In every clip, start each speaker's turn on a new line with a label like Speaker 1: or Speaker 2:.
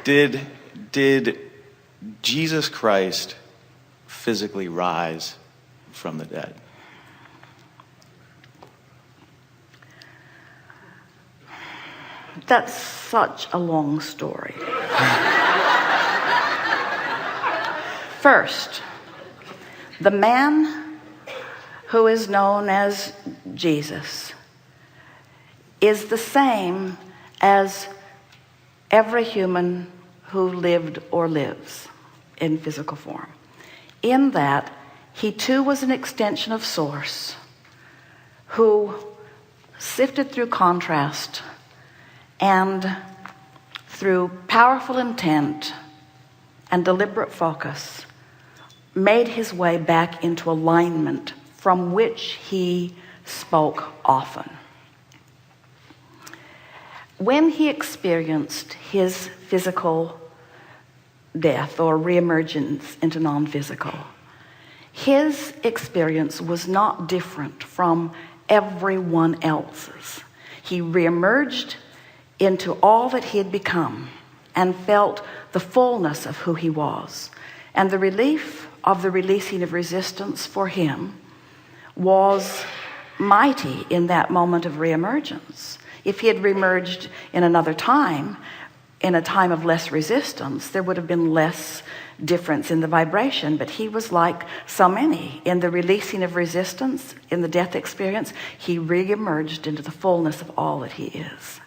Speaker 1: Did Jesus Christ physically rise from the dead?
Speaker 2: That's such a long story. First, the man who is known as Jesus is the same as every human who lived or lives in physical form, in that he too was an extension of Source who sifted through contrast and through powerful intent and deliberate focus made his way back into alignment from which he spoke often. When he experienced his physical death or reemergence into non-physical, his experience was not different from everyone else's. He reemerged into all that he had become and felt the fullness of who he was. And the relief of the releasing of resistance for him was mighty in that moment of reemergence. If he had reemerged in another time, in a time of less resistance, there would have been less difference in the vibration. But he was like so many. In the releasing of resistance, in the death experience, he reemerged into the fullness of all that he is.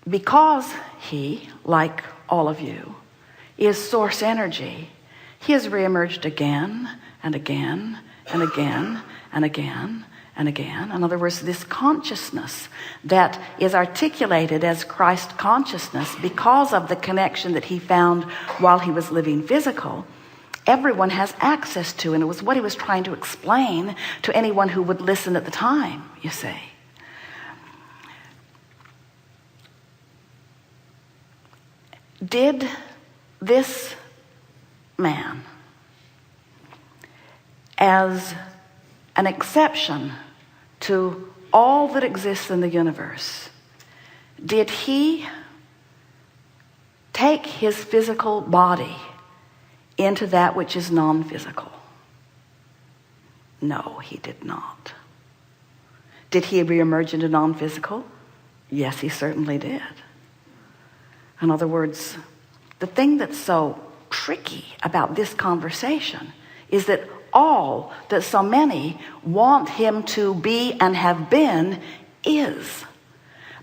Speaker 2: Because he, like all of you, is source energy, he has reemerged again and again and again and again and again. In other words, this consciousness that is articulated as Christ consciousness because of the connection that he found while he was living physical, everyone has access to. And it was what he was trying to explain to anyone who would listen at the time, you see. Did this man, as an exception to all that exists in the universe, did he take his physical body into that which is non-physical? No, he did not. Did he reemerge into non-physical? Yes, he certainly did. In other words, the thing that's so tricky about this conversation is that all that so many want him to be and have been is.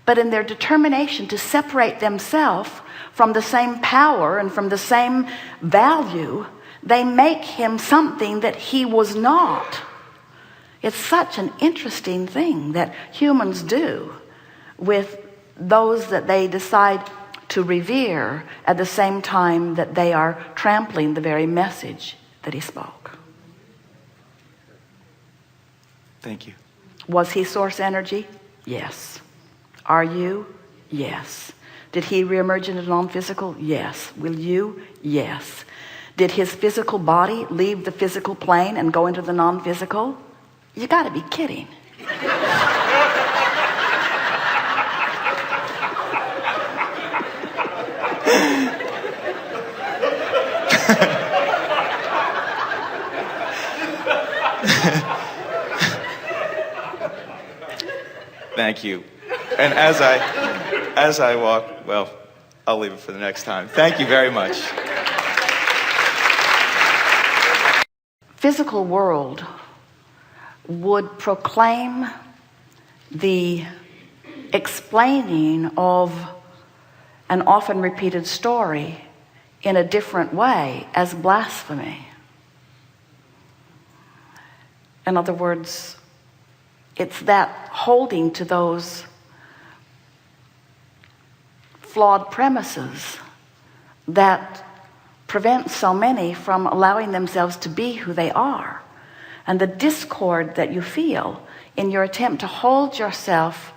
Speaker 2: But in their determination to separate themselves from the same power and from the same value, they make him something that he was not. It's such an interesting thing that humans do with those that they decide to revere at the same time that they are trampling the very message that he spoke.
Speaker 1: Thank you.
Speaker 2: Was he source energy? Yes. Are you? Yes. Did he reemerge into non-physical? Yes. Will you? Yes. Did his physical body leave the physical plane and go into the non-physical? You got to be kidding.
Speaker 1: Thank you. And as I walk, well, I'll leave it for the next time. Thank you very much.
Speaker 2: Physical world would proclaim the explaining of an often repeated story in a different way as blasphemy. In other words, it's that holding to those flawed premises that prevents so many from allowing themselves to be who they are. And the discord that you feel in your attempt to hold yourself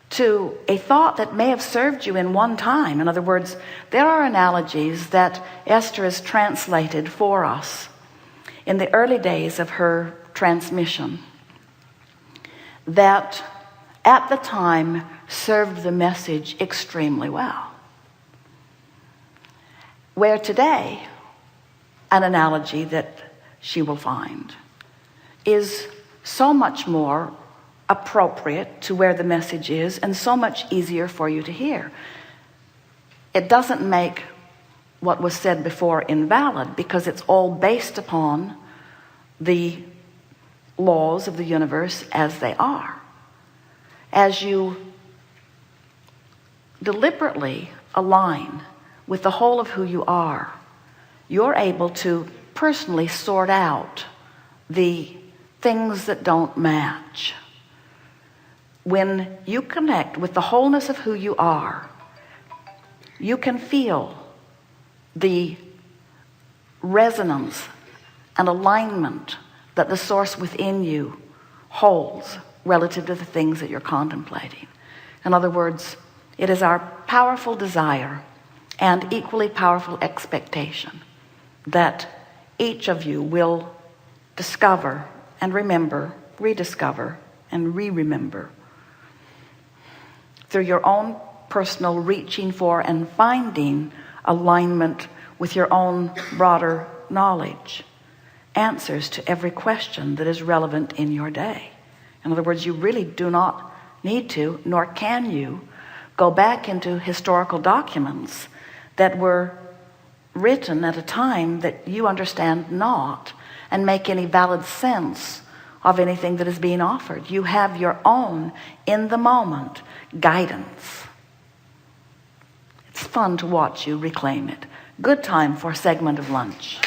Speaker 2: to a thought that may have served you in one time. In other words, there are analogies that Esther has translated for us in the early days of her transmission, that at the time served the message extremely well. Where today, an analogy that she will find is so much more appropriate to where the message is and so much easier for you to hear. It doesn't make what was said before invalid, because it's all based upon the laws of the universe as they are. As you deliberately align with the whole of who you are, you're able to personally sort out the things that don't match. When you connect with the wholeness of who you are, you can feel the resonance and alignment that the source within you holds relative to the things that you're contemplating. In other words, it is our powerful desire and equally powerful expectation that each of you will discover and remember, rediscover and re-remember through your own personal reaching for and finding alignment with your own broader knowledge, answers to every question that is relevant in your day. In other words, you really do not need to, nor can you, go back into historical documents that were written at a time that you understand not and make any valid sense of anything that is being offered. You have your own, in the moment, guidance. It's fun to watch you reclaim it. Good time for a segment of lunch.